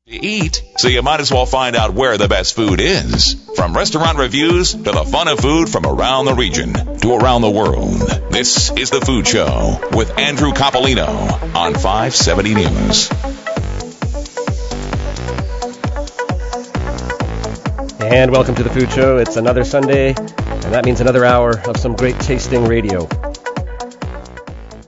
Eat, so you might as well find out where the best food is. From restaurant reviews to the fun of food from around the region to around the world. This is The Food Show with Andrew Coppolino on 570 News. And welcome to The Food Show. It's another Sunday, and that means another hour of some great tasting radio.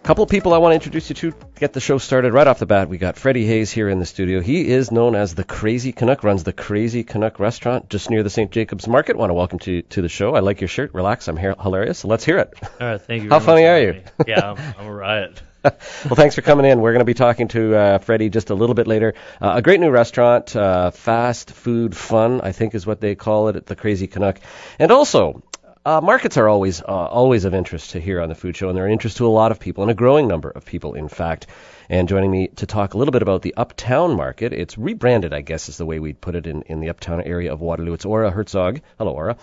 Couple of people I want to introduce you to get the show started right off the bat. We got Freddie Hayes here in the studio. He is known as the Crazy Canuck, runs the Crazy Canuck restaurant just near the St. Jacobs Market. Want to welcome to the show. I like your shirt. Relax. I'm hilarious. So let's hear it. All right, thank you. How funny are you? Yeah, I'm a riot. Well, thanks for coming in. We're going to be talking to Freddie just a little bit later. A great new restaurant, fast food fun, I think is what they call it at the Crazy Canuck. And also, markets are always of interest to here on the Food Show, and they're an interest to a lot of people, and a growing number of people, in fact. And joining me to talk a little bit about the Uptown Market, it's rebranded, I guess is the way we'd put it in the Uptown area of Waterloo. It's Aura Herzog. Hello, Aura.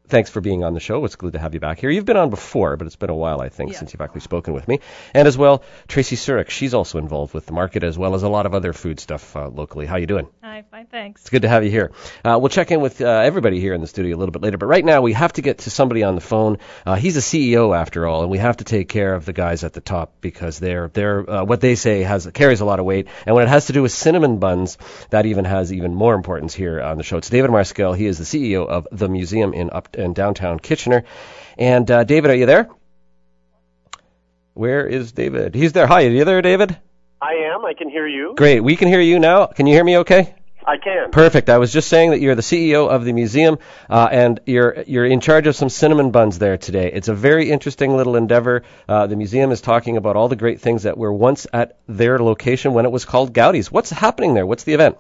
Thanks for being on the show. It's good to have you back here. You've been on before, but it's been a while, I think, since you've actually spoken with me. And as well, Tracy Surik. She's also involved with the market as well as a lot of other food stuff locally. How you doing? Hi, fine, thanks. It's good to have you here. We'll check in with everybody here in the studio a little bit later, but right now we have to get to somebody on the phone. He's a CEO after all, and we have to take care of the guys at the top because they're what they say carries a lot of weight. And when it has to do with cinnamon buns, that has even more importance here on the show. It's David Marskell. He is the CEO of the museum in downtown Kitchener. And David, are you there? Where is David? He's there. Hi, are you there, David? I am. I can hear you. Great. We can hear you now. Can you hear me okay? I can. Perfect. I was just saying that you're the CEO of the museum, and you're in charge of some cinnamon buns there today. It's a very interesting little endeavor. The museum is talking about all the great things that were once at their location when it was called Gowdy's. What's happening there? What's the event?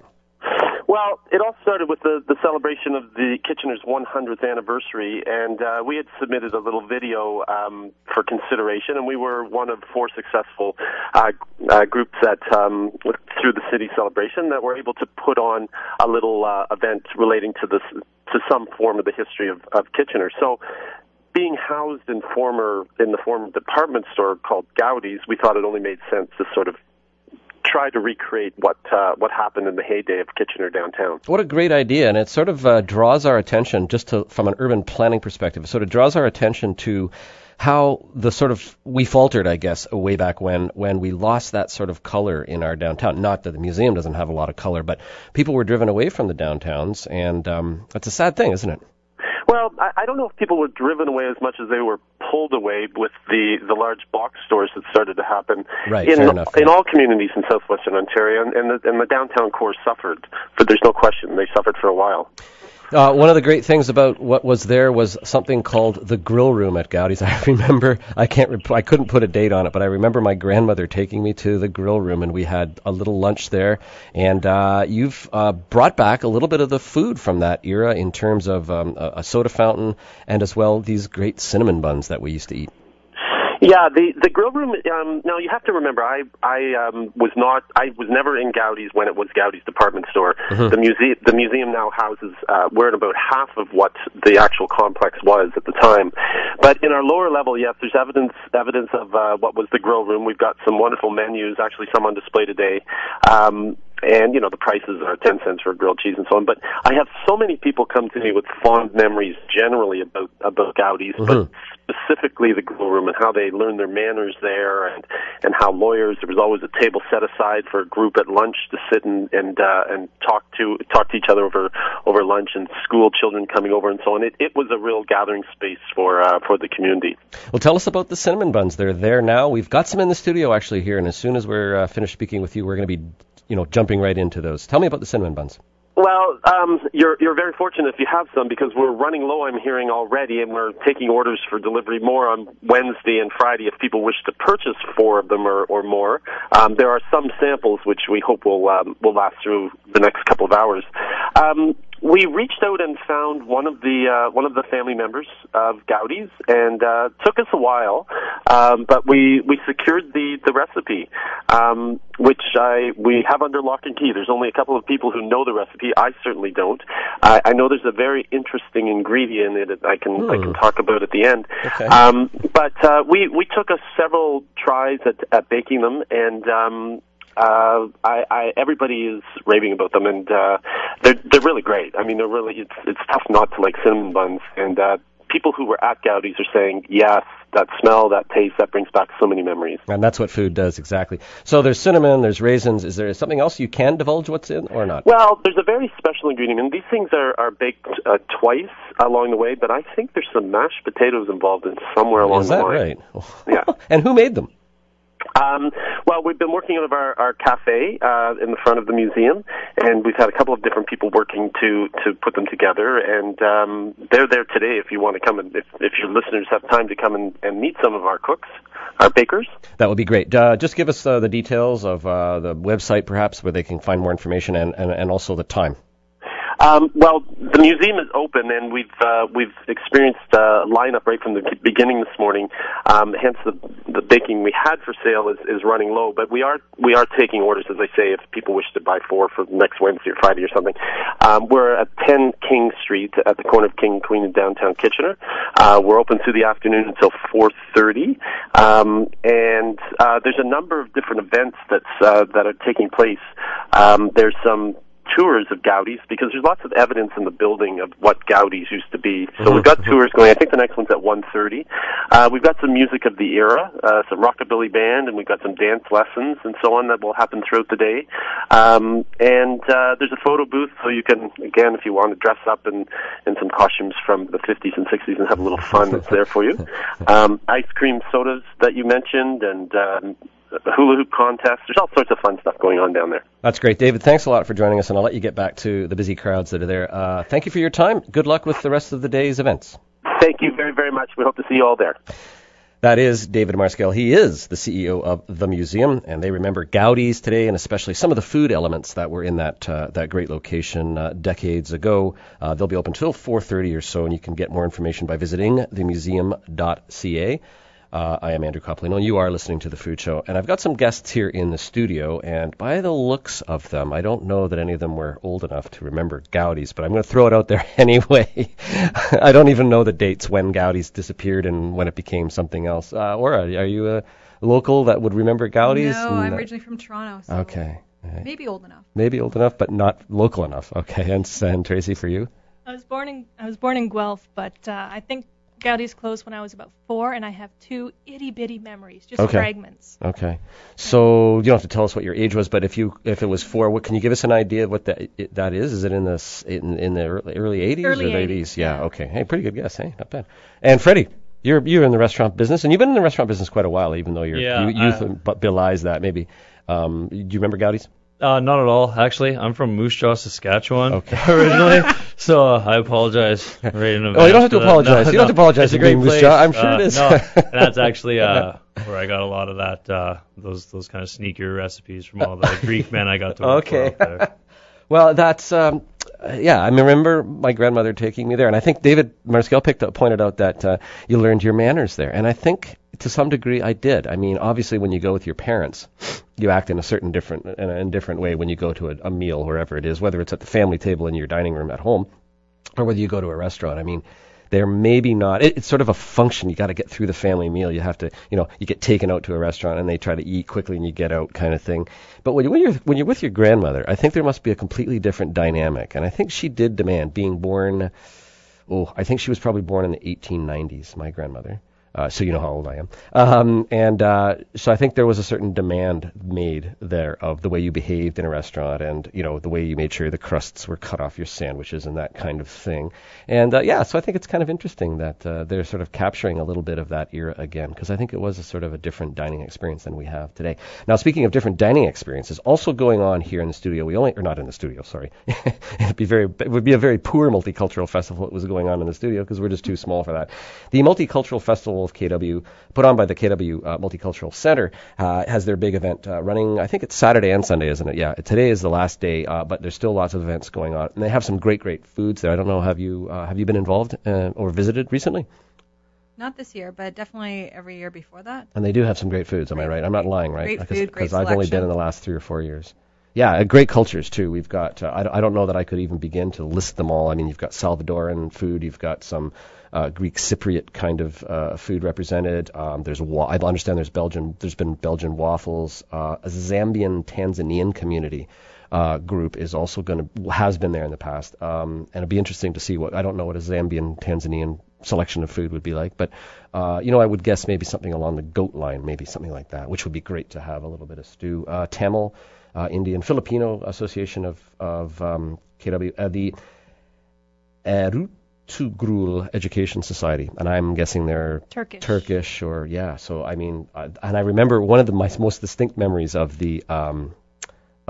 Well, it all started with the celebration of the Kitchener's 100th anniversary, and we had submitted a little video for consideration, and we were one of 4 successful groups that, through the city celebration, that were able to put on a little event relating to some form of the history of Kitchener. So, being housed in the former department store called Gowdy's, we thought it only made sense to sort of try to recreate what happened in the heyday of Kitchener downtown. What a great idea, and it sort of draws our attention, from an urban planning perspective, it sort of draws our attention to how we faltered, I guess, way back when we lost that sort of color in our downtown. Not that the museum doesn't have a lot of color, but people were driven away from the downtowns, and that's a sad thing, isn't it? Well, I don't know if people were driven away as much as they were pulled away with the large box stores that started to happen in all communities in southwestern Ontario, and the downtown core suffered, but there's no question they suffered for a while. One of the great things about what was there was something called the grill room at Gowdy's. I remember, I couldn't put a date on it, but I remember my grandmother taking me to the grill room, and we had a little lunch there. And you've brought back a little bit of the food from that era in terms of a soda fountain and as well these great cinnamon buns that we used to eat. Yeah, the grill room. Now you have to remember, I was never in Gowdy's when it was Gowdy's department store. Mm-hmm. The museum now houses we're at about half of what the actual complex was at the time. But in our lower level, yes, there's evidence of what was the grill room. We've got some wonderful menus, actually some on display today. And, the prices are 10 cents for grilled cheese and so on. But I have so many people come to me with fond memories generally about Gowdy's, mm-hmm. but specifically the grill room and how they learned their manners there, and how lawyers, there was always a table set aside for a group at lunch to sit and talk to each other over lunch, and school children coming over and so on. It was a real gathering space for the community. Well, tell us about the cinnamon buns. They're there now. We've got some in the studio actually here, and as soon as we're finished speaking with you, we're going to be jumping right into those. Tell me about the cinnamon buns. Well, you're very fortunate if you have some, because we're running low, I'm hearing already, and we're taking orders for delivery more on Wednesday and Friday if people wish to purchase 4 of them or more. There are some samples which we hope will last through the next couple of hours. We reached out and found one of the family members of Gowdy's, and took us a while, but we secured the recipe, which we have under lock and key. There's only a couple of people who know the recipe. I certainly don't. I know there's a very interesting ingredient in it I can talk about at the end. Okay. But we took us several tries at baking them, and Everybody is raving about them, and they're really great. I mean, they're really it's tough not to like cinnamon buns, and people who were at Gowdy's are saying yes. That smell, that taste, that brings back so many memories. And that's what food does, exactly. So there's cinnamon, there's raisins. Is there something else you can divulge what's in or not? Well, there's a very special ingredient, and these things are baked twice along the way, but I think there's some mashed potatoes involved in somewhere along the line. Is that right? Yeah. And who made them? Well, we've been working out of our cafe in the front of the museum, and we've had a couple of different people working to put them together, and they're there today if you want to come and if your listeners have time to come and meet some of our cooks, our bakers. That would be great. Just give us the details of the website, perhaps, where they can find more information and also the time. Well, the museum is open, and we've experienced a lineup right from the beginning this morning. Hence, the baking we had for sale is running low, but we are taking orders, as I say, if people wish to buy 4 for next Wednesday or Friday or something. We're at 10 King Street at the corner of King and Queen in downtown Kitchener. We're open through the afternoon until 4:30, and there's a number of different events that are taking place. There's some tours of Gowdy's, because there's lots of evidence in the building of what Gowdy's used to be. So we've got tours going. I think the next one's at 1:30. We've got some music of the era, some rockabilly band, and we've got some dance lessons and so on that will happen throughout the day. And there's a photo booth, so you can, again, if you want to dress up in some costumes from the 50s and 60s and have a little fun, it's there for you. Ice cream sodas that you mentioned, and hula hoop contest. There's all sorts of fun stuff going on down there. That's great. David, thanks a lot for joining us, and I'll let you get back to the busy crowds that are there. Thank you for your time. Good luck with the rest of the day's events. Thank you very, very much. We hope to see you all there. That is David Marskell. He is the CEO of the museum, and they remember Gowdy's today, and especially some of the food elements that were in that great location decades ago. They'll be open till 4:30 or so, and you can get more information by visiting themuseum.ca. I am Andrew Coppolino, and you are listening to The Food Show. And I've got some guests here in the studio, and by the looks of them, I don't know that any of them were old enough to remember Gowdy's, but I'm going to throw it out there anyway. I don't even know the dates when Gowdy's disappeared and when it became something else. Aura, are you a local that would remember Gowdy's? No, I'm originally from Toronto. So okay. Maybe old enough. Maybe old enough, but not local enough. Okay, and Tracy, for you? I was born in Guelph, but I think Gowdy's closed when I was about 4, and I have 2 itty-bitty memories, just fragments. Okay. So you don't have to tell us what your age was, but if it was 4, what can you give us an idea of what that is? Is it in the early 80s early or late 80s? 80s? Yeah, okay. Hey, pretty good guess, hey? Not bad. And Freddie, you're in the restaurant business, and you've been in the restaurant business quite a while, even though your youth belies that, maybe. Do you remember Gowdy's? Not at all, actually. I'm from Moose Jaw, Saskatchewan, originally, so I apologize right in advance. Oh, you don't have to apologize. You don't have to apologize for being Moose Jaw. I'm sure it is. No, that's actually where I got a lot of that, those kind of sneakier recipes from all the Greek men I got to work for out there. Well, that's I remember my grandmother taking me there, and I think David Marskell pointed out that you learned your manners there, and I think to some degree I did. I mean, obviously when you go with your parents, you act in a different way when you go to a meal, wherever it is, whether it's at the family table in your dining room at home, or whether you go to a restaurant. I mean, they're maybe not. It's sort of a function. You got to get through the family meal. You have to, you get taken out to a restaurant and they try to eat quickly and you get out, kind of thing. But when you're with your grandmother, I think there must be a completely different dynamic. And I think she did demand being born. I think she was probably born in the 1890s. My grandmother. So you know how old I am. So I think there was a certain demand made there of the way you behaved in a restaurant and, the way you made sure the crusts were cut off your sandwiches and that kind of thing. And, so I think it's kind of interesting that they're sort of capturing a little bit of that era again, because I think it was a sort of a different dining experience than we have today. Now, speaking of different dining experiences, also going on here in the studio, not in the studio, sorry. It would be a very poor multicultural festival if it was going on in the studio, because we're just too small for that. The Multicultural Festival of KW, put on by the KW Multicultural Center, has their big event running. I think it's Saturday and Sunday, isn't it? Yeah, today is the last day, but there's still lots of events going on, and they have some great foods there. I don't know, have you been involved or visited recently? Not this year, but definitely every year before that. And they do have some great foods. Am I right? I'm not lying, right? Great food, great Because I've only been selection. in the last 3 or 4 years. Yeah, great cultures too. We've got, I don't know that I could even begin to list them all. I mean, you've got Salvadoran food, you've got some Greek Cypriot kind of food represented. I understand there's been Belgian waffles. A Zambian Tanzanian community group has been there in the past. And it'd be interesting to see I don't know what a Zambian Tanzanian selection of food would be like, but I would guess maybe something along the goat line, maybe something like that, which would be great to have a little bit of stew. Tamil, Indian, Filipino Association of KW, the Ertugrul Education Society, and I'm guessing they're Turkish or So I mean, and I remember one of my most distinct memories of the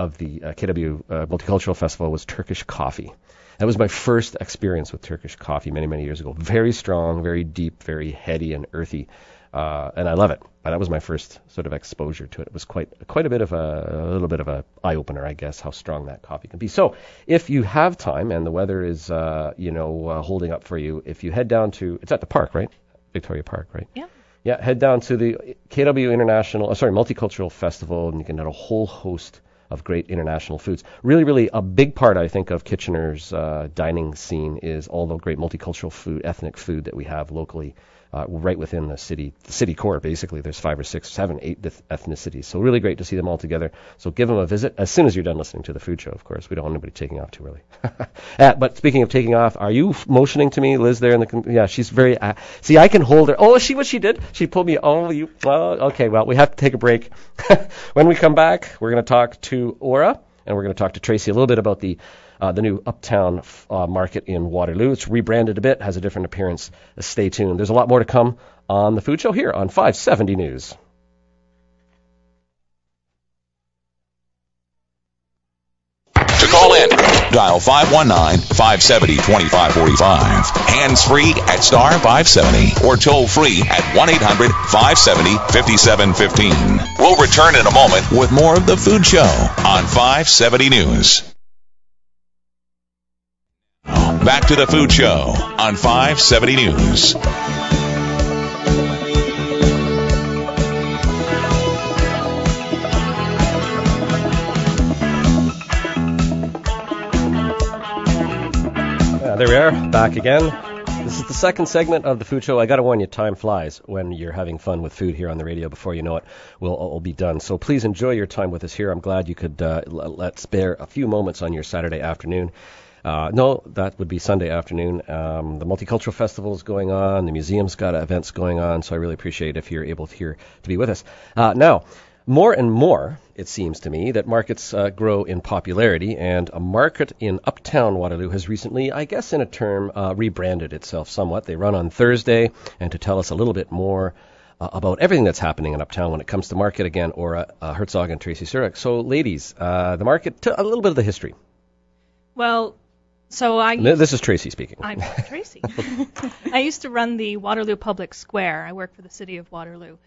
KW Multicultural Festival was Turkish coffee. That was my first experience with Turkish coffee many, many years ago. Very strong, very deep, very heady and earthy, and I love it. But that was my first sort of exposure to it. It was quite a little bit of a eye opener, I guess, how strong that coffee can be. So, if you have time and the weather is, holding up for you, if you head down to, it's at the park, right? Victoria Park, right? Yeah. Yeah, head down to the KW Multicultural Festival, and you can get a whole host of great international foods. Really, really a big part, I think, of Kitchener's dining scene is all the great multicultural food, ethnic food that we have locally, right within the city core. Basically, there's 5 or 6, 7, 8 ethnicities. So really great to see them all together. So give them a visit as soon as you're done listening to the food show. Of course, we don't want anybody taking off too early. But speaking of taking off, are you motioning to me, Liz? There in the yeah, she's very. See, I can hold her. Oh, see what she did? She pulled me. Oh, you. Well, okay. Well, we have to take a break. When we come back, we're going to talk to Aura and we're going to talk to Tracy a little bit about the new Uptown Market in Waterloo. It's rebranded a bit, has a different appearance. Stay tuned. There's a lot more to come on the Food Show here on 570 News. To call in, dial 519-570-2545. Hands-free at star 570 or toll-free at 1-800-570-5715. We'll return in a moment with more of the Food Show on 570 News. Back to the Food Show on 570 News. There we are, back again. This is the second segment of the Food Show. I got to warn you, time flies when you're having fun with food here on the radio. Before you know it, we'll be done. So please enjoy your time with us here. I'm glad you could let's spare a few moments on your Saturday afternoon. No, that would be Sunday afternoon. The Multicultural Festival is going on. The museum's got events going on, so I really appreciate if you're able to be with us. Now, more and more, it seems to me, that markets grow in popularity, and a market in Uptown Waterloo has recently, I guess in a term, rebranded itself somewhat. They run on Thursday, and to tell us a little bit more about everything that's happening in Uptown when it comes to market, again, Aura Herzog and Tracy Surek. So, ladies, the market, a little bit of the history. Well, this is Tracy speaking. I'm Tracy. I used to run the Waterloo Public Square. I work for the city of Waterloo.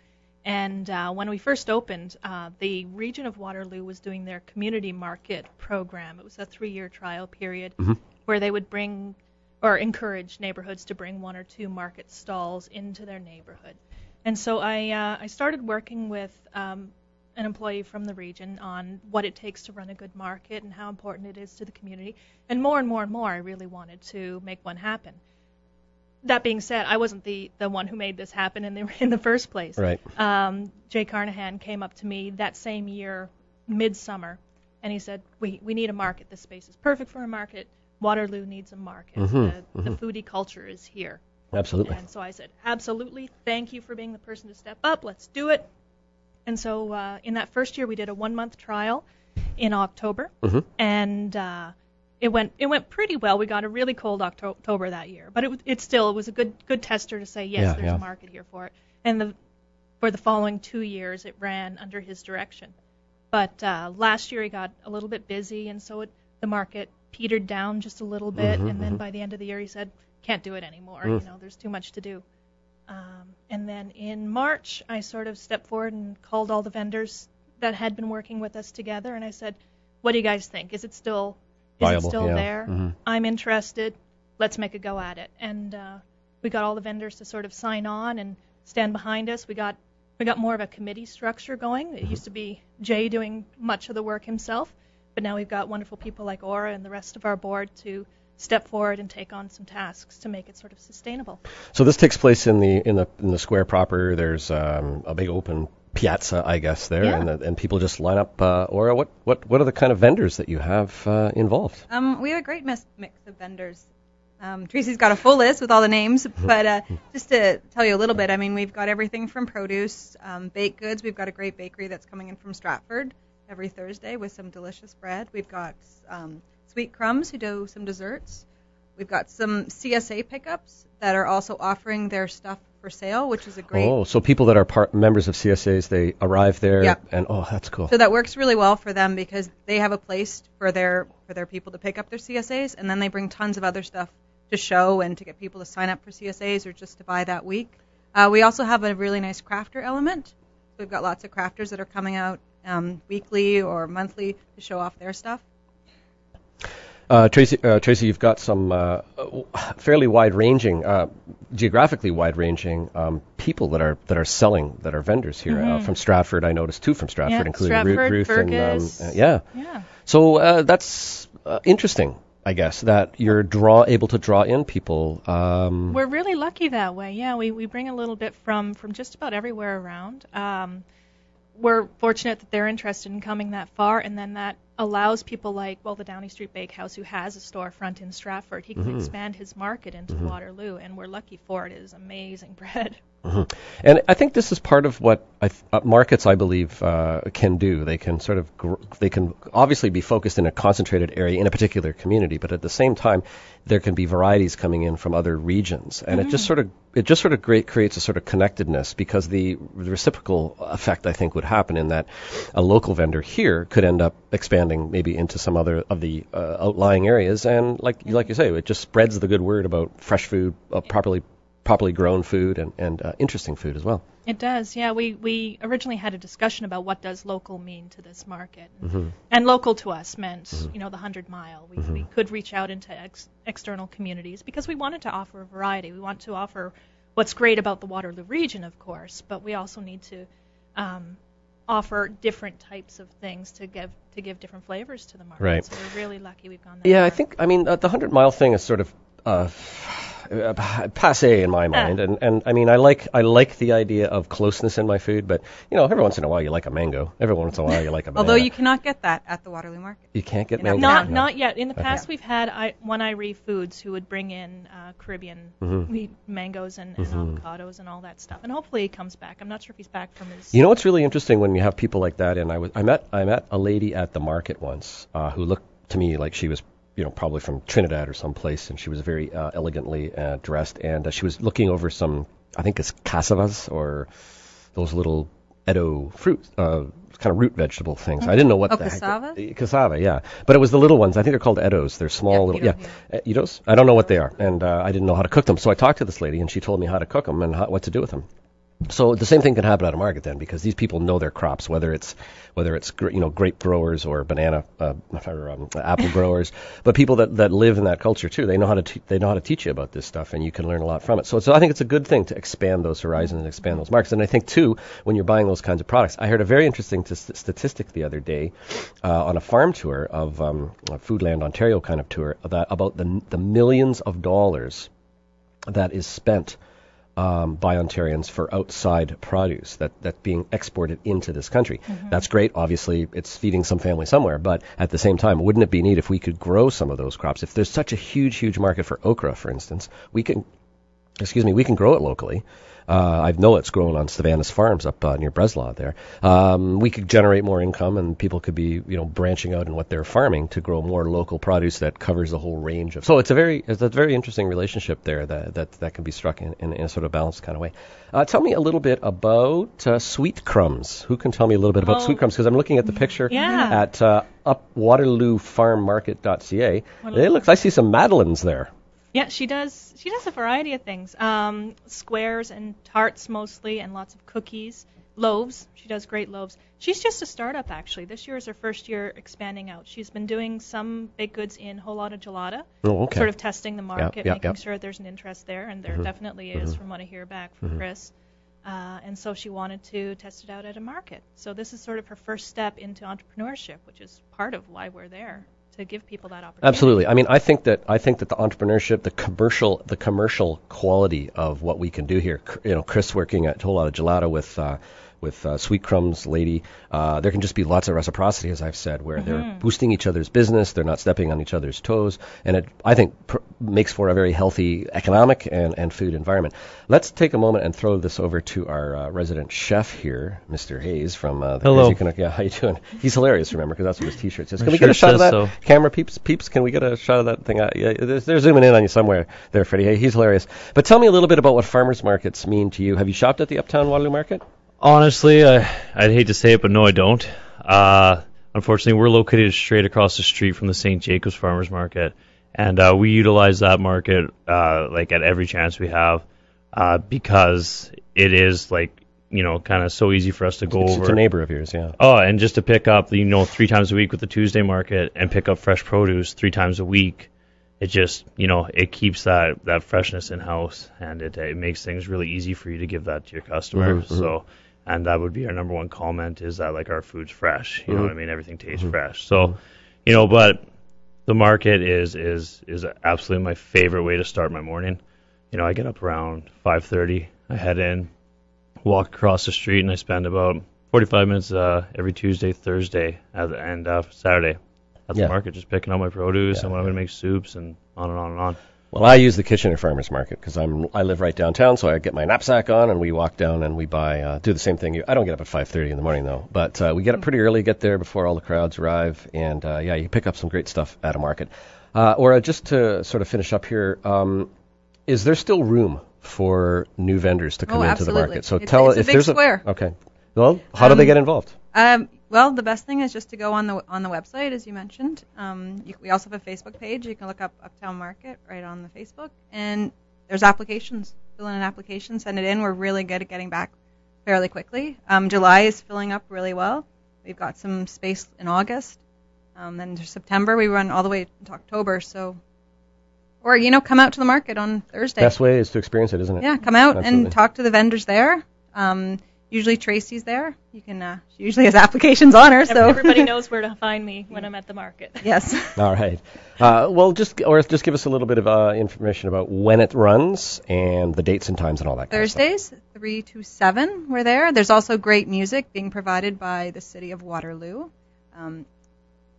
And when we first opened, the region of Waterloo was doing their community market program. It was a 3-year trial period where they would bring or encourage neighborhoods to bring 1 or 2 market stalls into their neighborhood. And so I started working with an employee from the region on what it takes to run a good market and how important it is to the community. And more, I really wanted to make one happen. That being said, I wasn't the one who made this happen in the first place. Right. Jay Carnahan came up to me that same year, midsummer, and he said, we need a market. This space is perfect for a market. Waterloo needs a market. The foodie culture is here. Absolutely. And so I said, absolutely. Thank you for being the person to step up. Let's do it. And so in that first year, we did a 1-month trial in October, and it went pretty well. We got a really cold October that year, but it was a good tester to say yes, there's a market here for it. And for the following 2 years, it ran under his direction. But last year he got a little bit busy, and so the market petered down just a little bit. And then by the end of the year, he said, "Can't do it anymore. There's too much to do." And then in March, I sort of stepped forward and called all the vendors that had been working with us together, and I said, "What do you guys think? Is it still viable? There? I'm interested. Let's make a go at it." And we got all the vendors to sort of sign on and stand behind us. We got more of a committee structure going. It used to be Jay doing much of the work himself, But now we've got wonderful people like Aura and the rest of our board to step forward and take on some tasks to make it sort of sustainable. So this takes place in the square proper. There's a big open piazza, I guess, there, and people just line up. Aura, what are the kind of vendors that you have involved? We have a great mix of vendors. Tracy's got a full list with all the names, but just to tell you a little bit, I mean, we've got everything from produce, baked goods. We've got a great bakery that's coming in from Stratford every Thursday with some delicious bread. We've got Sweet Crumbs, who do some desserts. We've got some CSA pickups that are also offering their stuff for sale, which is a great... Oh, so people that are members of CSAs, they arrive there, and that's cool. So that works really well for them because they have a place for their people to pick up their CSAs, and then they bring tons of other stuff to show and to get people to sign up for CSAs or just to buy that week. We also have a really nice crafter element. We've got lots of crafters that are coming out weekly or monthly to show off their stuff. Tracy, you've got some fairly wide-ranging, geographically wide-ranging people that are selling, that are vendors here from Stratford. I noticed 2 from Stratford, including Stratford, Ruth Fergus. and yeah. So that's interesting, I guess, that you're able to draw in people. We're really lucky that way. Yeah, we bring a little bit from just about everywhere around. We're fortunate that they're interested in coming that far, and then that allows people like, the Downey Street Bakehouse, who has a storefront in Stratford. He can expand his market into Waterloo, and we're lucky for it. It is amazing bread. And I think this is part of what markets, I believe, can do. They can they can obviously be focused in a concentrated area in a particular community, but at the same time, there can be varieties coming in from other regions, and it just sort of creates a sort of connectedness, because the reciprocal effect, I think, would happen in that a local vendor here could end up expanding maybe into some other of the outlying areas, and like you say, it just spreads the good word about fresh food, properly grown food, and interesting food as well. It does, yeah. We originally had a discussion about what does local mean to this market. And local to us meant, the 100 Mile. We could reach out into external communities because we wanted to offer a variety. We want to offer what's great about the Waterloo region, of course, but we also need to offer different types of things to give different flavors to the market. Right. So we're really lucky we've gone that Yeah, far. I think, the 100 Mile thing is sort of passé in my mind, and I mean, I like the idea of closeness in my food, but every once in a while you like a mango, every once in a while you like a banana. Although you cannot get that at the Waterloo Market. You can't get mango. Not yet. In the past, we've had One Irie Foods, who would bring in Caribbean mangoes and avocados and all that stuff, and hopefully he comes back. I'm not sure if he's back from his. You know what's really interesting when you have people like that, and I met a lady at the market once who looked to me like she was probably from Trinidad or someplace, and she was very elegantly dressed, and she was looking over some, I think it's cassavas, or those little Edo fruit, kind of root vegetable things. I didn't know what the cassava? heck. Cassava, yeah. But it was the little ones. I think they're called Edos. They're small Edos? I don't know what they are, and I didn't know how to cook them. So I talked to this lady, and she told me how to cook them and what to do with them. So the same thing can happen at a market then, because these people know their crops, whether it's grape growers or banana apple growers, but people that live in that culture too. They know how to teach you about this stuff, and you can learn a lot from it. So I think it's a good thing to expand those horizons and expand those markets. And I think too, when you're buying those kinds of products, I heard a very interesting statistic the other day on a farm tour of a Foodland Ontario kind of tour about the millions of dollars that is spent by Ontarians for outside produce that's being exported into this country. That's great. Obviously, it's feeding some family somewhere. But at the same time, wouldn't it be neat if we could grow some of those crops? If there's such a huge market for okra, for instance, we can grow it locally. I know it's grown on Savannah's Farms up near Breslaw there. We could generate more income, and people could be, branching out in what they're farming to grow more local produce that covers the whole range of. So it's a very interesting relationship there that can be struck in a sort of balanced kind of way. Tell me a little bit about Sweet Crumbs. Who can tell me a little bit about Sweet Crumbs? Because I'm looking at the picture at upwaterloofarmmarket.ca. I see some madeleines there. Yeah, she does a variety of things. Squares and tarts mostly, and lots of cookies, loaves. She does great loaves. She's just a startup, actually. This year is her first year expanding out. She's been doing some baked goods in Holada Gelada, sort of testing the market, making sure there's an interest there, and there definitely is from what I hear back from Chris. And so she wanted to test it out at a market. So this is sort of her first step into entrepreneurship, which is part of why we're there, to give people that opportunity. Absolutely. I mean, I think that the entrepreneurship, the commercial quality of what we can do here. Chris working at a whole lot of gelato with Sweet Crumbs lady. There can just be lots of reciprocity, as I've said, where they're boosting each other's business, they're not stepping on each other's toes, and it, I think, makes for a very healthy economic and food environment. Let's take a moment and throw this over to our resident chef here, Mr. Hayes from the Hello. Crazy Canuck. Yeah, how you doing? He's hilarious, remember, because that's what his T-shirt says. Can we get a shot of that? So. Camera peeps, can we get a shot of that thing? Yeah, they're zooming in on you somewhere there, Freddie. Hey, he's hilarious. But tell me a little bit about what farmers markets mean to you. Have you shopped at the Uptown Waterloo Market? Honestly, I'd hate to say it, but no, I don't. Unfortunately, we're located straight across the street from the St. Jacobs Farmers Market, and we utilize that market like at every chance we have because it is kind of so easy for us to go over. It's a neighbor of yours, yeah. Oh, and just to pick up, 3 times a week with the Tuesday market and pick up fresh produce 3 times a week. It just, it keeps that freshness in house, and it makes things really easy for you to give that to your customers. Mm-hmm. So, and that would be our number one comment, is that our food's fresh. You know what I mean? Everything tastes fresh. So, but the market is absolutely my favorite way to start my morning. I get up around 5:30. I head in, walk across the street, and I spend about 45 minutes every Tuesday, Thursday, and Saturday at the market, just picking up my produce and when I'm going to make soups and on and on and on. Well, I use the Kitchener Farmers Market because I live right downtown, so I get my knapsack on and we walk down and we buy, do the same thing. I don't get up at 5:30 in the morning though, but we get up pretty early, get there before all the crowds arrive, and you pick up some great stuff at a market. Or just to sort of finish up here, is there still room for new vendors to come into the market? So it's a big square. Okay. Well, how do they get involved? Well, the best thing is just to go on the website, as you mentioned. We also have a Facebook page. You can look up Uptown Market right on the Facebook, and there's applications. Fill in an application, send it in. We're really good at getting back fairly quickly. July is filling up really well. We've got some space in August. Then there's September. We run all the way to October. So, or come out to the market on Thursday. Best way is to experience it, isn't it? Yeah, come out and talk to the vendors there. Usually Tracy's there. You can. She usually has applications on her, so everybody knows where to find me when I'm at the market. Yes. All right. Well, just give us a little bit of information about when it runs and the dates and times and all that. Thursdays, 3 to 7. We're there. There's also great music being provided by the City of Waterloo.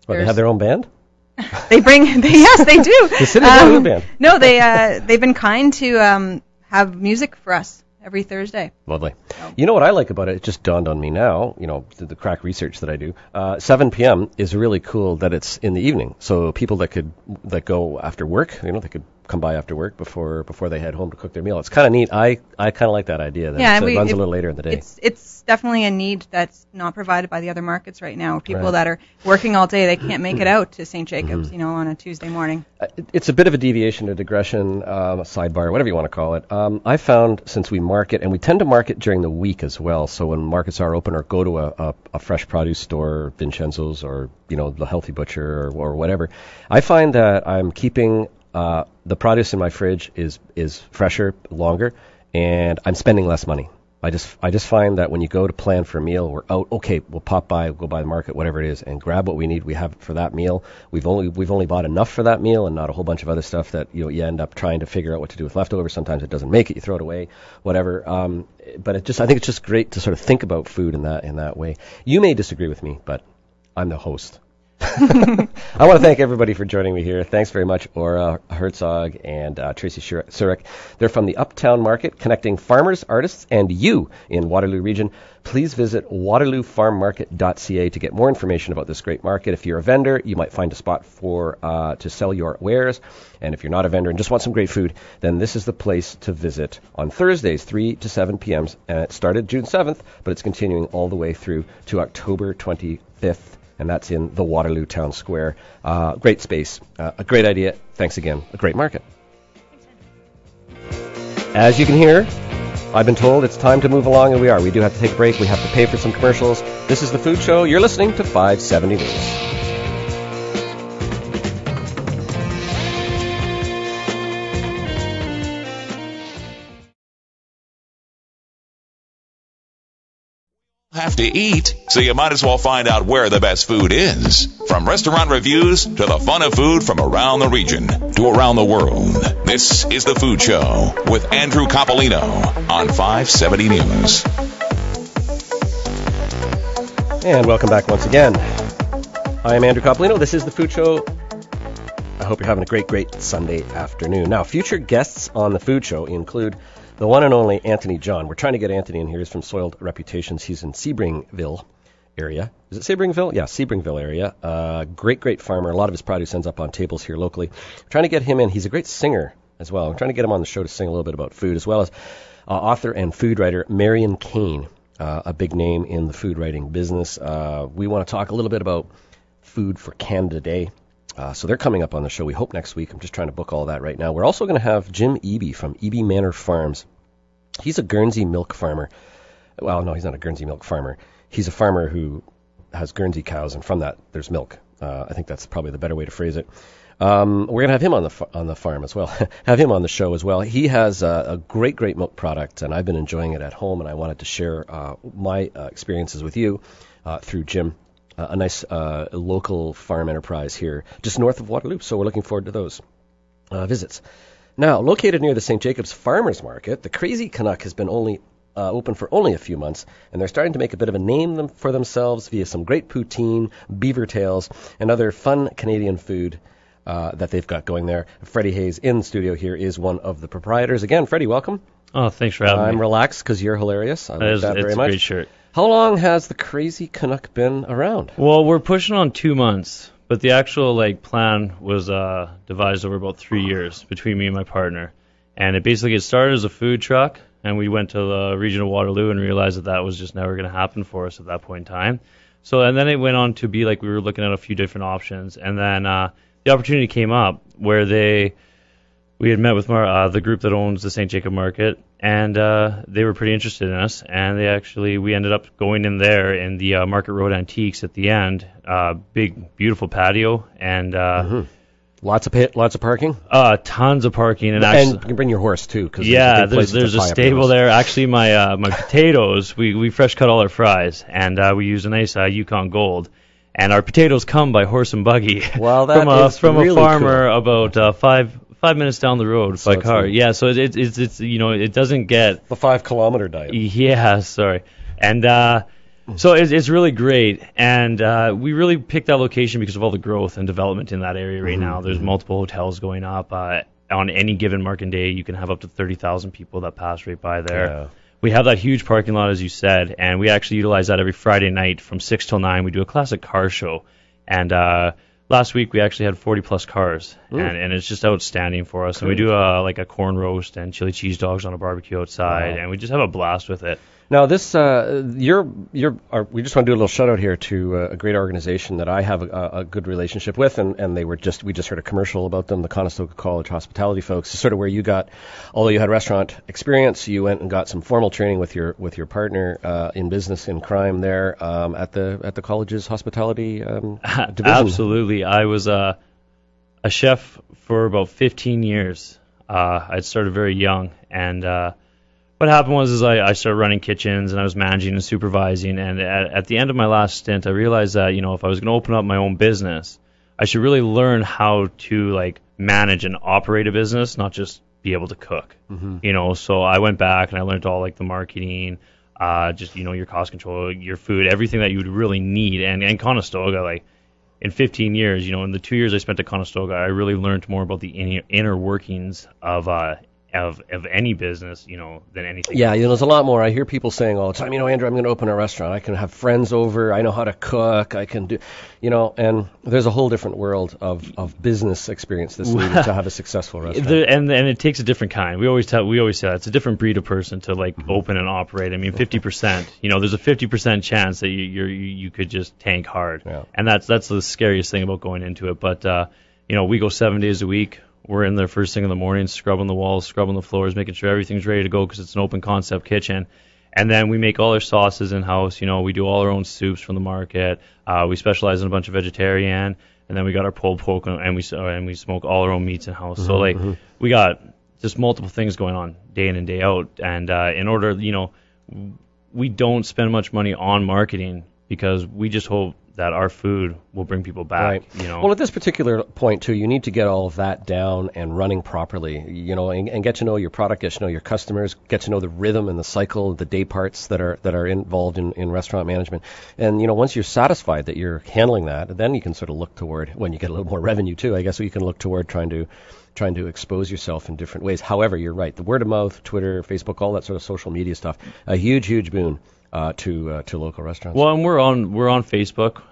They have their own band? Yes, they do. The City of Waterloo band. No, they've been kind to have music for us every Thursday. Lovely. You know what I like about it? It just dawned on me now, the crack research that I do. 7 p.m. is really cool that it's in the evening. So people that go after work, they could come by after work before they head home to cook their meal. It's kind of neat. I kind of like that idea that it runs a little later in the day. It's definitely a need that's not provided by the other markets right now. People that are working all day, they can't make it out to St. Jacobs, on a Tuesday morning. It's a bit of a deviation, a digression, a sidebar, whatever you want to call it. I found since we market, and we tend to market during the week as well, so when markets are open or go to a fresh produce store, Vincenzo's or, the Healthy Butcher or whatever, I find that I'm keeping the produce in my fridge is fresher, longer, and I'm spending less money. I just find that when you go to plan for a meal, we're out. Okay, we'll pop by, go by the market, whatever it is, and grab what we need. We have it for that meal. We've only bought enough for that meal, and not a whole bunch of other stuff that you end up trying to figure out what to do with leftovers. Sometimes it doesn't make it, you throw it away, whatever. But I think it's just great to sort of think about food in that way. You may disagree with me, but I'm the host. I want to thank everybody for joining me here. Thanks very much, Aura Herzog and Tracy Surek. They're from the Uptown Market, connecting farmers, artists, and you in Waterloo region. Please visit waterloofarmmarket.ca to get more information about this great market. If you're a vendor, you might find a spot to sell your wares. And if you're not a vendor and just want some great food, then this is the place to visit on Thursdays, 3 to 7 p.m. And it started June 7th, but it's continuing all the way through to October 25th. And that's in the Waterloo Town Square. Great space, a great idea. Thanks again. A great market. As you can hear, I've been told it's time to move along, and we are. We do have to take a break. We have to pay for some commercials. This is The Food Show. You're listening to 570 News. Have to eat, so you might as well find out where the best food is. From restaurant reviews to the fun of food from around the region to around the world. This is The Food Show with Andrew Coppolino on 570 News. And welcome back once again. I am Andrew Coppolino. This is The Food Show. I hope you're having a great Sunday afternoon. Now, future guests on The Food Show include the one and only Anthony John. We're trying to get Anthony in here. He's from Soiled Reputations. He's in Sebringville area. Is it Sebringville? Yeah, Sebringville area. Great farmer. A lot of his produce ends up on tables here locally. We're trying to get him in. He's a great singer as well. I'm trying to get him on the show to sing a little bit about food, as well as author and food writer Marion Kane, a big name in the food writing business. We want to talk a little bit about Food for Canada Day. So they're coming up on the show, we hope, next week. I'm just trying to book all that right now. We're also going to have Jim Eby from Eby Manor Farms. He's a Guernsey milk farmer. Well, no, he's not a Guernsey milk farmer. He's a farmer who has Guernsey cows, and from that, there's milk. I think that's probably the better way to phrase it. We're going to have him on the farm as well, have him on the show as well. He has a great milk product, and I've been enjoying it at home, and I wanted to share my experiences with you through Jim. A nice local farm enterprise here, just north of Waterloo. So we're looking forward to those visits. Now, located near the St. Jacobs Farmers Market, the Crazy Canuck has been open for only a few months, and they're starting to make a bit of a name for themselves via some great poutine, beaver tails, and other fun Canadian food that they've got going there. Freddie Hayes in the studio here is one of the proprietors. Again, Freddie, welcome. Oh, thanks for having me. I'm relaxed because you're hilarious. I like that very much. It's a great shirt. How long has the Crazy Canuck been around? Well, we're pushing on 2 months, but the actual plan was devised over about 3 years between me and my partner. And it basically started as a food truck, and we went to the region of Waterloo and realized that was just never going to happen for us at that point in time. So, and then it went on to be we were looking at a few different options, and then the opportunity came up where we had met with the group that owns the St. Jacob Market, and they were pretty interested in us, and we ended up going in there in the Market Road Antiques at the end, big, beautiful patio, and lots of parking? Tons of parking. And you can bring your horse, too. There's a stable there. Actually, my potatoes, we fresh cut all our fries, and we use a nice Yukon Gold. And our potatoes come by horse and buggy. Well, that from really a farmer cool. About 5 minutes down the road by car. Yeah, so it's it doesn't get the 5 kilometer diet. Yeah, sorry. And so it's really great, and we really picked that location because of all the growth and development in that area right now. There's multiple hotels going up. On any given market day, you can have up to 30,000 people that pass right by there. Yeah. We have that huge parking lot, as you said, and we actually utilize that every Friday night from 6 till 9. We do a classic car show, and last week we actually had 40-plus cars, and it's just outstanding for us. Cool. And we do a corn roast and chili cheese dogs on a barbecue outside, and we just have a blast with it. Now, this we just want to do a little shout out here to a great organization that I have a good relationship with, and we just heard a commercial about them, the Conestoga College Hospitality folks. It's sort of where you got, although you had restaurant experience, you went and got some formal training with your partner in business in crime there at the college's hospitality division. Absolutely, I was a chef for about 15 years. I'd started very young, and what happened was I started running kitchens, and I was managing and supervising, and at the end of my last stint, I realized that, if I was going to open up my own business, I should really learn how to manage and operate a business, not just be able to cook. Mm-hmm. So I went back and I learned all the marketing, your cost control, your food, everything that you would really need, and Conestoga, in 15 years, in the 2 years I spent at Conestoga, I really learned more about the inner workings of any business, than anything. Yeah, there's a lot more. I hear people saying all the time, Andrew, I'm going to open a restaurant. I can have friends over. I know how to cook. I can do, and there's a whole different world of business experience that's needed to have a successful restaurant. And it takes a different kind. We always say that it's a different breed of person to open and operate. I mean, 50%. There's a 50% chance that you could just tank hard, and that's the scariest thing about going into it. But we go 7 days a week. We're in there first thing in the morning, scrubbing the walls, scrubbing the floors, making sure everything's ready to go because it's an open concept kitchen. And then we make all our sauces in-house. We do all our own soups from the market. We specialize in a bunch of vegetarian. And then we got our pulled pork, and we smoke all our own meats in-house. Mm-hmm, so, we got just multiple things going on day in and day out. And in order, we don't spend much money on marketing because we just hope that our food will bring people back. Right. You know. Well, at this particular point too, you need to get all of that down and running properly. You know, and get to know your product, get to know your customers, get to know the rhythm and the cycle, the day parts that are involved in restaurant management. And you know, once you're satisfied that you're handling that, then you can sort of look toward, when you get a little more revenue too, I guess, so you can look toward trying to expose yourself in different ways. However, you're right. The word of mouth, Twitter, Facebook, all that sort of social media stuff, a huge boon to local restaurants. Well, and we're on Facebook,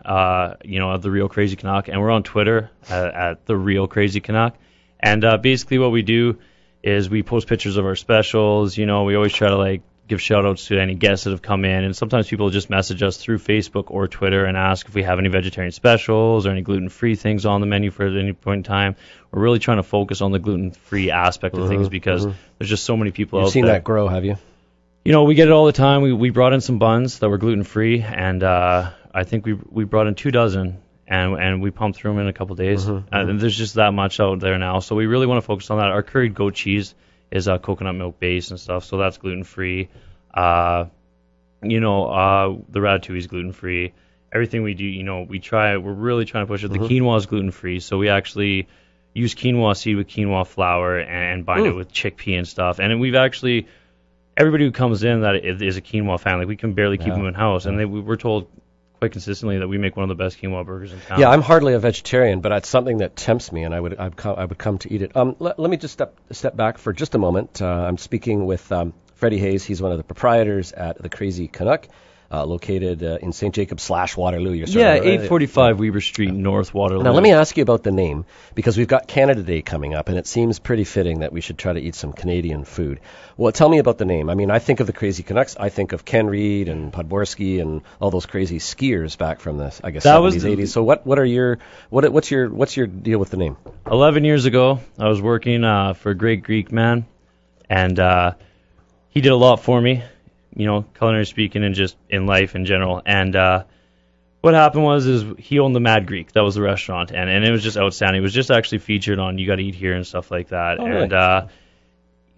you know, at The Real Crazy Canuck, and we're on Twitter at The Real Crazy Canuck. And basically what we do is we post pictures of our specials. You know, we always try to like give shout outs to any guests that have come in, and sometimes people just message us through Facebook or Twitter and ask if we have any vegetarian specials or any gluten-free things on the menu for at any point in time. We're really trying to focus on the gluten-free aspect of things because there's just so many people out there. You've seen that grow, have you? You know, we get it all the time. We brought in some buns that were gluten-free, and I think we brought in 24, and we pumped through them in a couple days. And there's just that much out there now. So we really want to focus on that. Our curried goat cheese is coconut milk based and stuff, so that's gluten-free. You know, the ratatouille is gluten-free. Everything we do, you know, we're really trying to push it. The quinoa is gluten-free, so we actually use quinoa seed with quinoa flour and bind it with chickpea and stuff. And we've actually... Everybody who comes in that is a quinoa fan. Like, we can barely keep them in house, and we're told quite consistently that we make one of the best quinoa burgers in town. Yeah, I'm hardly a vegetarian, but it's something that tempts me, and I would come to eat it. Let me just step back for just a moment. I'm speaking with Freddie Hayes. He's one of the proprietors at the Crazy Canuck, located in St. Jacobs / Waterloo. You're 845 Weber Street, North Waterloo. Now, let me ask you about the name, because we've got Canada Day coming up, and it seems pretty fitting that we should try to eat some Canadian food. Well, tell me about the name. I mean, I think of the Crazy Canucks. I think of Ken Reid and Podborski and all those crazy skiers back from the, I guess, 70s, 80s. So what's your deal with the name? 11 years ago, I was working for a great Greek man, and he did a lot for me. You know, culinary speaking and just in life in general. And what happened is he owned the Mad Greek. That was the restaurant, and it was just outstanding. It was just actually featured on You Gotta Eat Here and stuff like that. Oh, and really?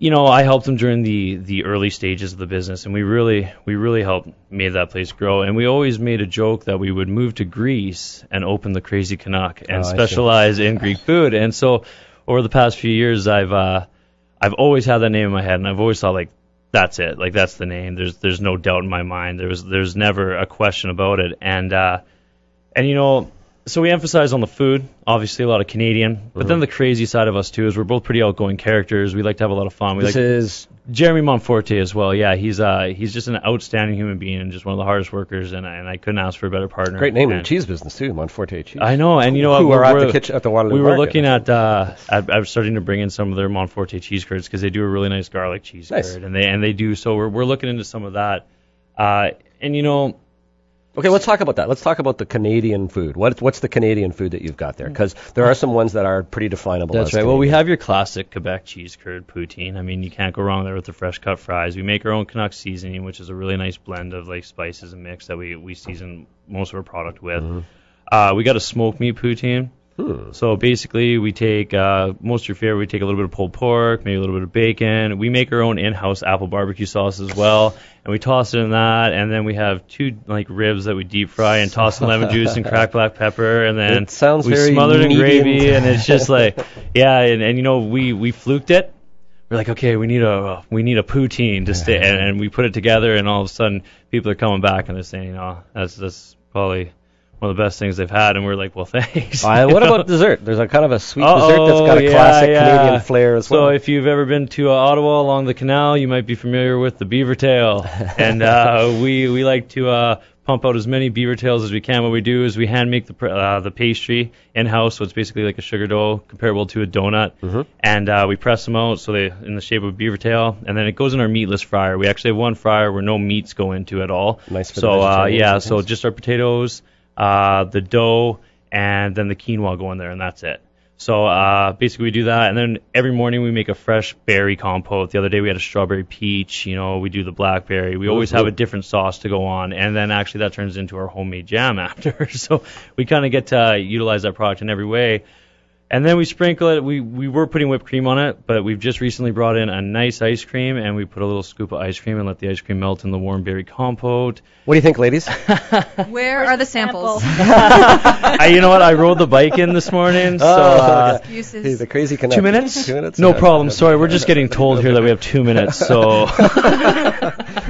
you know, I helped him during the early stages of the business, and we really helped made that place grow. And we always made a joke that we would move to Greece and open the Crazy Canuck and specialize in Greek food. And so over the past few years, I've always had that name in my head, and I've always thought, like, that's it. Like, that's the name. There's no doubt in my mind. There's never a question about it. And you know, so we emphasize on the food, obviously a lot of Canadian, but then the crazy side of us too is we're both pretty outgoing characters. We like to have a lot of fun. This is Jeremy Monforte as well. Yeah, he's just an outstanding human being and just one of the hardest workers, and I couldn't ask for a better partner. Great name in the cheese business too, Monforte cheese. I know, and you know, who are at the kitchen at the Waterloo we were Market. looking at starting to bring in some of their Monforte cheese curds because they do a really nice garlic cheese curd, and they do. So we're looking into some of that, and you know. Okay, let's talk about that. Let's talk about the Canadian food. What's the Canadian food that you've got there? Because there are some ones that are pretty definable. That's right. Canadian. Well, we have your classic Quebec cheese curd poutine. I mean, you can't go wrong there with the fresh cut fries. We make our own Canuck seasoning, which is a really nice blend of like spices and mix that we season most of our product with. We got a smoked meat poutine. So basically, we take most of your favorite. We take a little bit of pulled pork, maybe a little bit of bacon. We make our own in-house apple barbecue sauce as well, and we toss it in that. And then we have 2 like ribs that we deep fry and toss in lemon juice and cracked black pepper. And then it sounds we very smother it in medium. gravy, and it's just like and you know we fluked it. We're like, okay, we need a poutine to stay, and we put it together, and all of a sudden people are coming back and they're saying, you know, that's probably one of the best things they've had, and we're like, well, thanks. What about dessert? There's a kind of a sweet dessert that's got a classic Canadian flair as well. So if you've ever been to Ottawa along the canal, you might be familiar with the beaver tail, and we like to pump out as many beaver tails as we can. What we do is we hand make the pastry in-house, so it's basically like a sugar dough comparable to a donut, and we press them out so they in the shape of a beaver tail, and then it goes in our meatless fryer. We actually have one fryer where no meats go into at all. Nice for the vegetarians. So just our potatoes, the dough, and then the quinoa go in there, and that's it. So basically we do that, and then every morning we make a fresh berry compote. The other day we had a strawberry peach, you know, we do the blackberry. We always have a different sauce to go on, and then actually that turns into our homemade jam after. So we kind of get to utilize that product in every way. And then we sprinkle it. We were putting whipped cream on it, but we've just recently brought in a nice ice cream, and we put a little scoop of ice cream and let the ice cream melt in the warm berry compote. What do you think, ladies? Where are the samples? You know what? I rode the bike in this morning, so Excuses. Hey, the crazy Canuck. 2 minutes? 2 minutes? No Yeah. problem. Sorry, we're just getting told here that we have 2 minutes, so...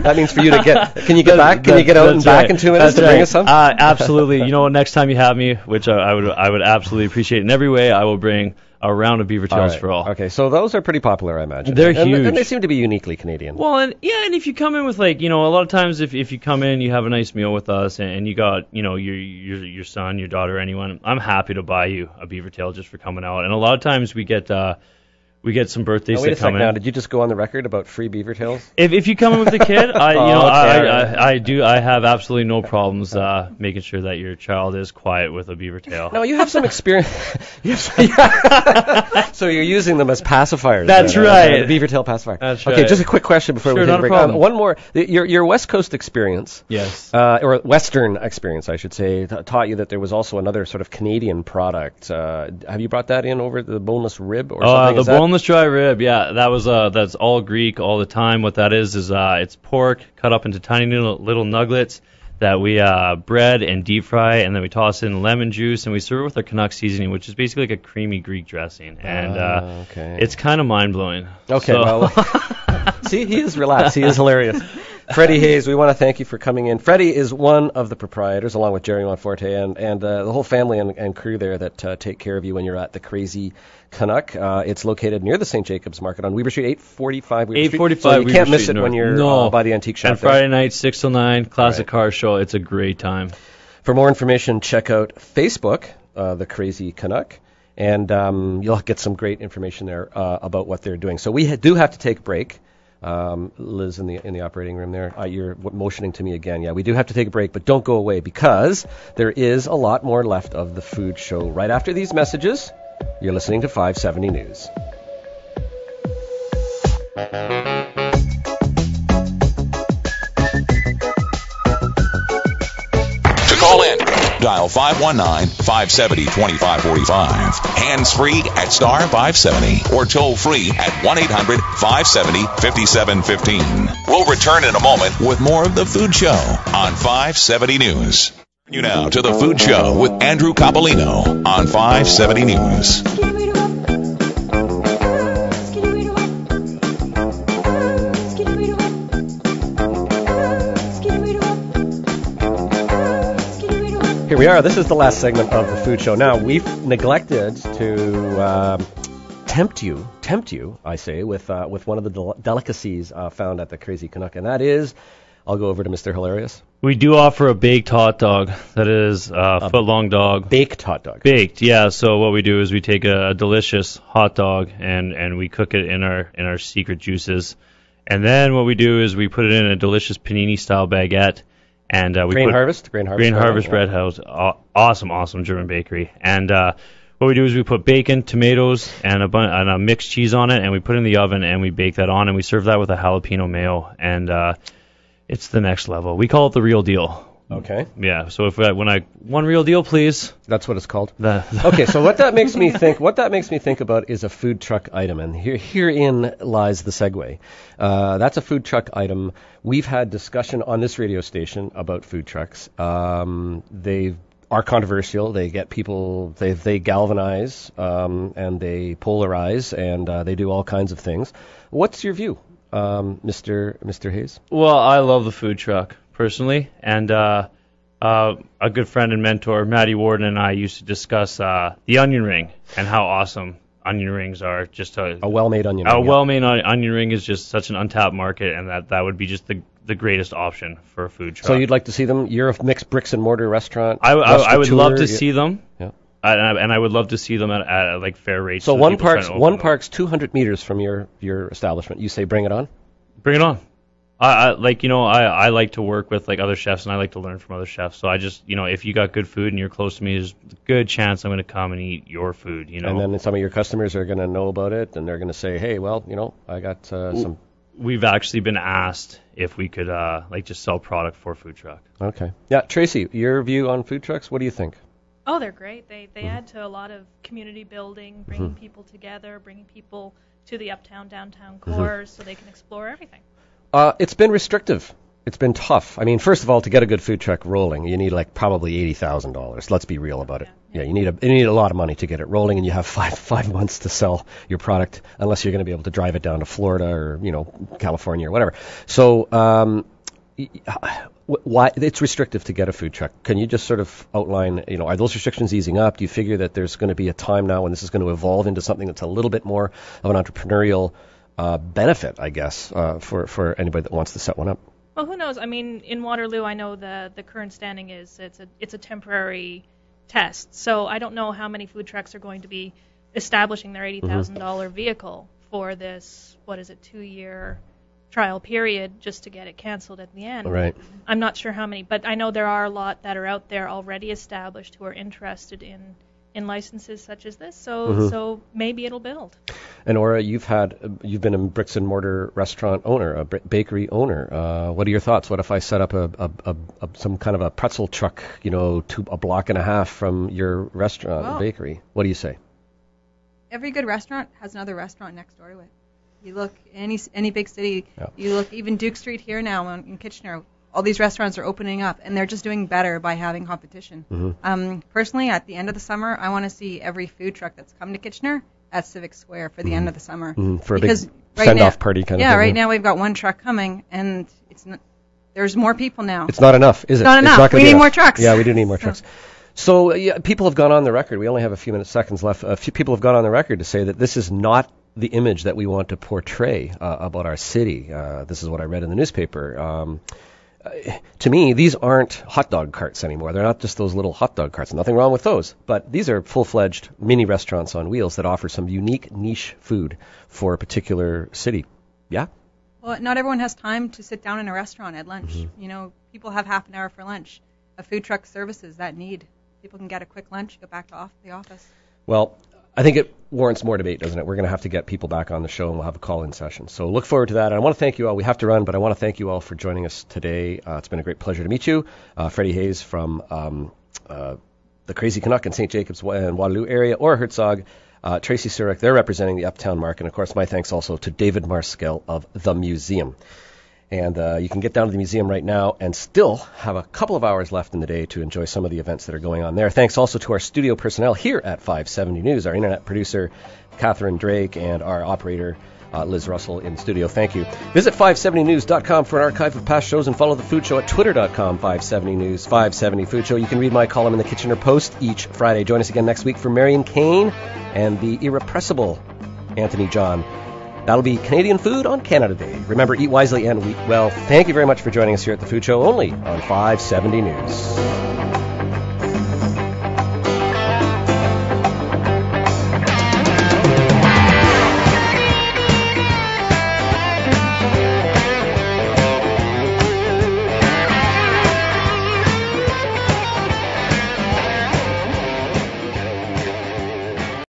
That means for you to get. Can you get back? Can you get out and That's back right. in 2 minutes That's to bring right. us some? Absolutely. You know what? Next time you have me, which I would absolutely appreciate in every way, I will bring a round of beaver tails for all. Okay, so those are pretty popular, I imagine. They're and, huge. and they seem to be uniquely Canadian. Well, and if you come in with a lot of times if you come in, you have a nice meal with us, and you got your son, your daughter, anyone, I'm happy to buy you a beaver tail just for coming out. And a lot of times we get some birthdays Now, wait a that second come now. in. Did you just go on the record about free beaver tails? If you come in with a kid, Okay. I have absolutely no problems making sure that your child is quiet with a beaver tail. No, you have some experience. So you're using them as pacifiers. That's then, right. The beaver tail pacifier. That's Okay, right. just a quick question before Sure, we take not a break. a problem. One more. Your West Coast experience, Yes. or Western experience, I should say, taught you that there was also another sort of Canadian product. Have you brought that in over the boneless rib or something? The Is that- boneless dry rib, yeah, that was that's all Greek all the time. What that is it's pork cut up into tiny little nuggets that we bread and deep fry, and then we toss in lemon juice, and we serve it with our Canuck seasoning, which is basically like a creamy Greek dressing, and okay. it's kind of mind blowing. Okay, well, see, he is relaxed. He is hilarious. Freddie Hayes, we want to thank you for coming in. Freddie is one of the proprietors, along with Jerry Monforte and the whole family and crew there that take care of you when you're at the Crazy Canuck. It's located near the St. Jacobs Market on Weber Street, 845 Weber Street. 845 So you Weber can't miss Street it when North. you're by the antique shop And there. Friday night, 6 till 9, classic Right. car show. It's a great time. For more information, check out Facebook, the Crazy Canuck, and you'll get some great information there about what they're doing. So we do have to take a break. Liz in the operating room there, you're motioning to me again. Yeah, we do have to take a break, but don't go away because there is a lot more left of the food show right after these messages. You're listening to 570 News. To call in, dial 519-570-2545. Hands-free at star 570 or toll-free at 1-800-570-5715. We'll return in a moment with more of the Food Show on 570 News. You now to the Food Show with Andrew Coppolino on 570 News. Here we are. This is the last segment of the food show. Now, we've neglected to tempt you, I say, with one of the delicacies found at the Crazy Canuck, and that is, I'll go over to Mr. Hilarious. We do offer a baked hot dog that is a foot-long dog. Baked hot dog. Baked, yeah. So what we do is we take a delicious hot dog and we cook it in our secret juices. And then what we do is we put it in a delicious panini-style baguette. And we Grain put Harvest Bread House, awesome German bakery. And what we do is we put bacon, tomatoes, and a mixed cheese on it, and we put it in the oven and we bake that on, and we serve that with a jalapeno mayo, and it's the next level. We call it the real deal. Okay. Yeah. So one real deal, please. That's what it's called. The Okay, so what that makes me think about is a food truck item, and herein lies the segue. That's a food truck item. We've had discussion on this radio station about food trucks. They are controversial. They get people. They galvanize and they polarize and they do all kinds of things. What's your view, Mr. Hayes? Well, I love the food truck personally, and a good friend and mentor, Matty Warden, and I used to discuss the onion ring and how awesome onion rings are. Just A well-made onion a ring. well-made onion ring is just such an untapped market, and that would be just the greatest option for a food truck. So you'd like to see them? You're a mixed bricks and mortar restaurant. I would love to restaurateur. see them. Yeah. And I would love to see them at like fair rates. So that one people try to park's open them. 200 meters from your establishment. You say bring it on. Bring it on. I like to work with like other chefs, and I like to learn from other chefs. So I just if you got good food and you're close to me, there's a good chance I'm going to come and eat your food. And then some of your customers are going to know about it, and they're going to say, hey, well, I got some. We've actually been asked if we could just sell product for food truck. Okay. Yeah, Tracy, your view on food trucks? What do you think? Oh, they're great. They add to a lot of community building, bringing people together, bringing people to the uptown, downtown cores so they can explore everything. It's been restrictive. It's been tough. I mean, first of all, to get a good food truck rolling, you need like probably $80,000. Let's be real about it. Yeah, you need a lot of money to get it rolling, and you have five months to sell your product, unless you're going to be able to drive it down to Florida or California or whatever. So why it's restrictive to get a food truck? Can you just sort of outline? Are those restrictions easing up? Do you figure that there's going to be a time now when this is going to evolve into something that's a little bit more of an entrepreneurial benefit, I guess, for anybody that wants to set one up? Well, who knows? I mean, in Waterloo, I know the current standing is it's a temporary test. So I don't know how many food trucks are going to be establishing their $80,000 vehicle for this, 2-year trial period just to get it canceled at the end. Right. I'm not sure how many, but I know there are a lot that are out there already established who are interested in licenses such as this. So maybe it'll build. And Aura, you've been a bricks and mortar restaurant owner, a bakery owner. What are your thoughts? What if I set up some kind of a pretzel truck, to a block and a half from your restaurant, bakery? What do you say? Every good restaurant has another restaurant next door to it. You look any big city. You look even Duke Street here now in Kitchener. All these restaurants are opening up, and they're just doing better by having competition. Personally, at the end of the summer, I want to see every food truck that's come to Kitchener at Civic Square for the end of the summer. For a big send-off party kind of thing. Yeah, right now we've got one truck coming, and there's more people now. It's not enough, is it? It's not enough. We need more trucks. Yeah, we do need more trucks. So people have gone on the record. We only have a few seconds left. A few people have gone on the record to say that this is not the image that we want to portray about our city. This is what I read in the newspaper. To me, these aren't hot dog carts anymore. They're not just those little hot dog carts. Nothing wrong with those. But these are full-fledged mini restaurants on wheels that offer some unique niche food for a particular city. Yeah? Well, not everyone has time to sit down in a restaurant at lunch. People have half an hour for lunch. A food truck services that need. People can get a quick lunch, go back to the office. Well, I think it warrants more debate, doesn't it? We're going to have to get people back on the show, and we'll have a call-in session. So look forward to that. And I want to thank you all. We have to run, but I want to thank you all for joining us today. It's been a great pleasure to meet you. Freddie Hayes from the Crazy Canuck in St. Jacobs and Waterloo area, Aura Herzog, Tracy Surek, they're representing the Uptown Market. And, of course, my thanks also to David Marskell of the museum. And you can get down to the museum right now and still have a couple of hours left in the day to enjoy some of the events that are going on there. Thanks also to our studio personnel here at 570 News, our internet producer, Catherine Drake, and our operator, Liz Russell, in studio. Thank you. Visit 570news.com for an archive of past shows and follow The Food Show at twitter.com, 570 News, 570 Food Show. You can read my column in the Kitchener Post each Friday. Join us again next week for Marion Kane and the irrepressible Anthony John. That'll be Canadian Food on Canada Day. Remember, eat wisely and eat well. Thank you very much for joining us here at The Food Show, only on 570 News.